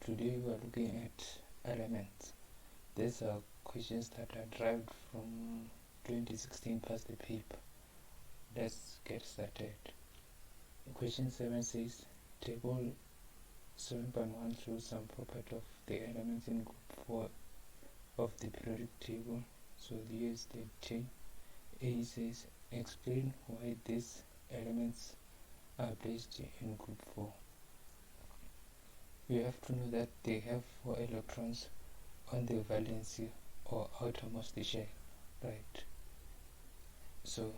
Today we are looking at elements. These are questions that are derived from 2016 past the paper. Let's get started. Question 7 says, table 7.1 shows some property of the elements in group 4 of the periodic table. So here is the chain. A says, explain why these elements are placed in group 4. You have to know that they have 4 electrons on the valency or outermost shell, right? So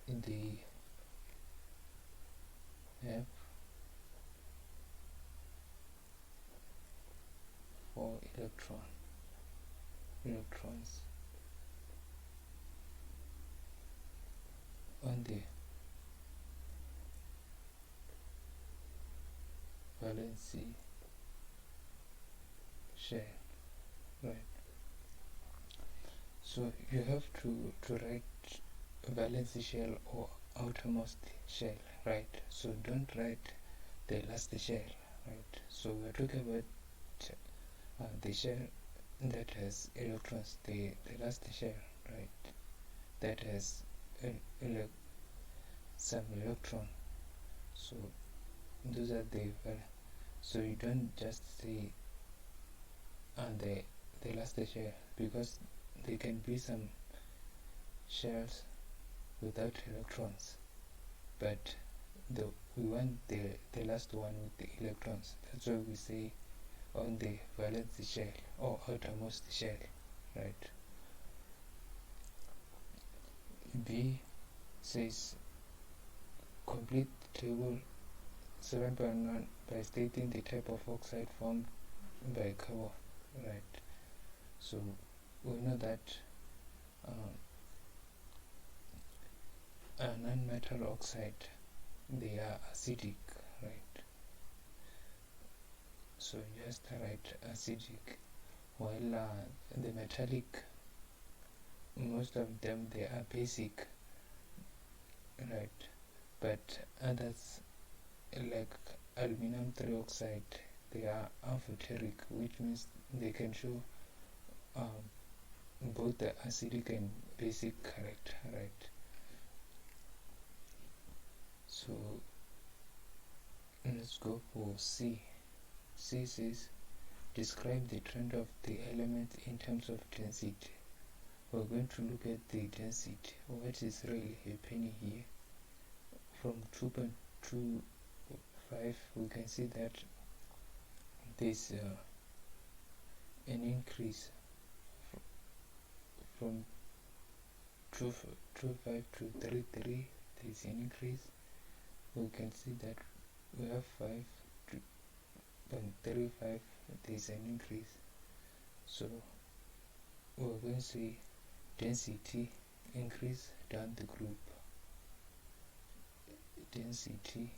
they have 4 electrons on the valency shell, right? So you have to write valency shell or outermost shell, right? So don't write the last shell, right? So we're talking about the shell that has electrons, the last shell, right? That has some electron. So those are the so you don't just say the last shell, because there can be some shells without electrons, but we want the last one with the electrons. That's why we say on the valence shell or outermost shell, right? B says, complete table 7.1 by stating the type of oxide formed by carbon, right? So we know that a non-metal oxide, they are acidic, right? So just write acidic, while the metallic, most of them they are basic, right? But others like aluminum trioxide, they are amphoteric, which means they can show both the acidic and basic character, right? So let's go for C. C says, describe the trend of the element in terms of density. We're going to look at the density. What is really happening here? From 2.25 we can see that there's an increase from 2.25 to 3.3. there's an increase. We can see that we have 5.35, there's an increase. So we're going to see density increase down the group, density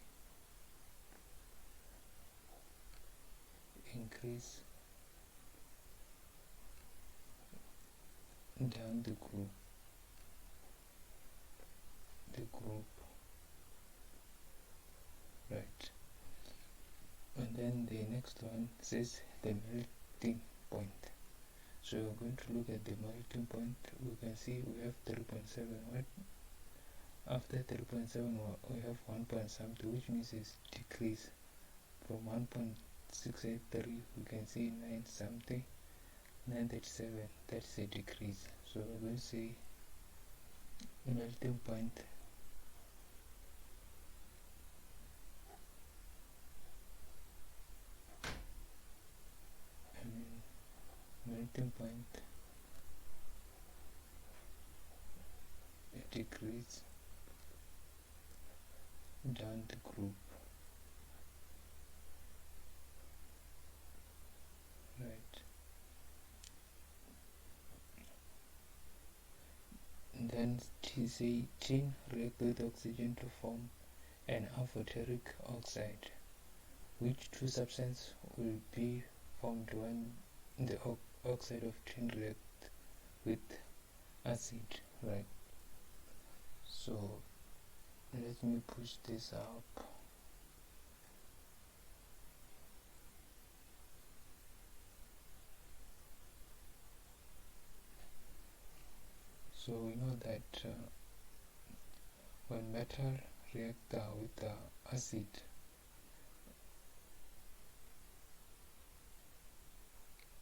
increase down the group, right? And then the next one says the melting point. So we're going to look at the melting point. We can see we have 3.7. What after 3.7 we have 1 point something, which means it's decrease from 1.683. we can see 9 something, 937, that's a decrease. So we're going to see melting point a decrease down the group, right? And then say chain react with oxygen to form an amphoteric oxide. Which two substances will be formed when the oxide of tin react with acid, right? So let me push this up. So we know that when metal react with the acid,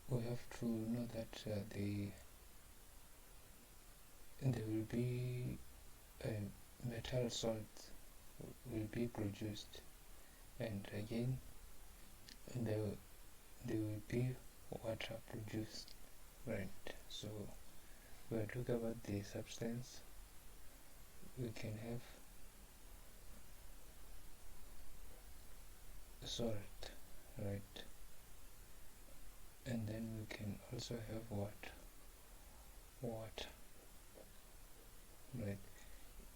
we have to know that there will be metal salt will be produced, and again there will be water produced, right? So when we talk about the substance, we can have salt, right? And then we can also have water, right?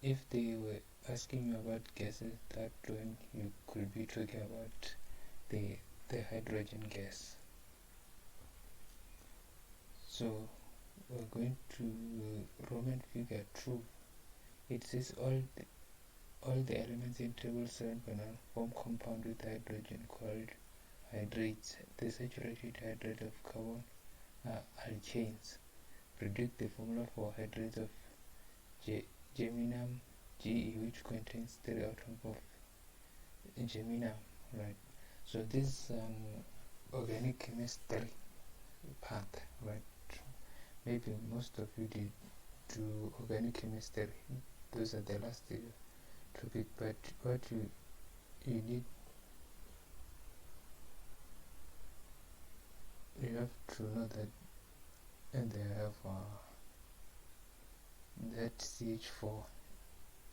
If they were asking you about gases, that when you could be talking about the hydrogen gas. So we're going to Roman figure 2. It says all the elements in table 7.1 form compound with hydrogen called hydrates. The saturated hydrate of carbon are alkanes. Predict the formula for hydrates of germanium Ge, which contains 3 atoms of germanium, right? So this is organic chemistry part, right? Maybe most of you did do organic chemistry. Those are the last topic, but what you need, you have to know that, and they have that CH4,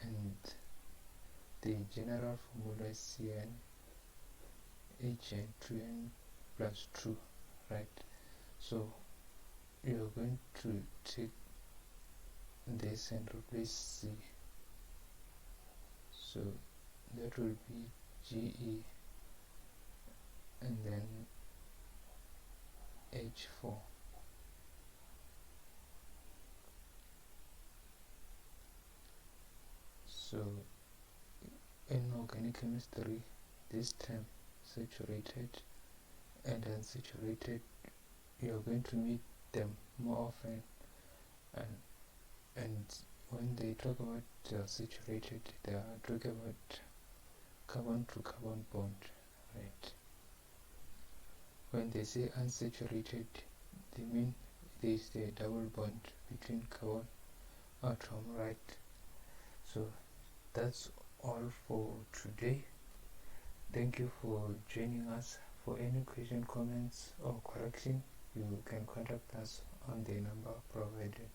and the general formula is CnHn2n plus 2, right? So you're going to take this and replace C, so that will be Ge and then H4. So in organic chemistry, this term saturated and unsaturated, you're going to meet them more often, and when they talk about saturated, they are talking about carbon to carbon bond, right? When they say unsaturated, they mean there is a double bond between carbon atom, right? So that's all for today. Thank you for joining us. For any question, comments or correction, you can contact us on the number provided.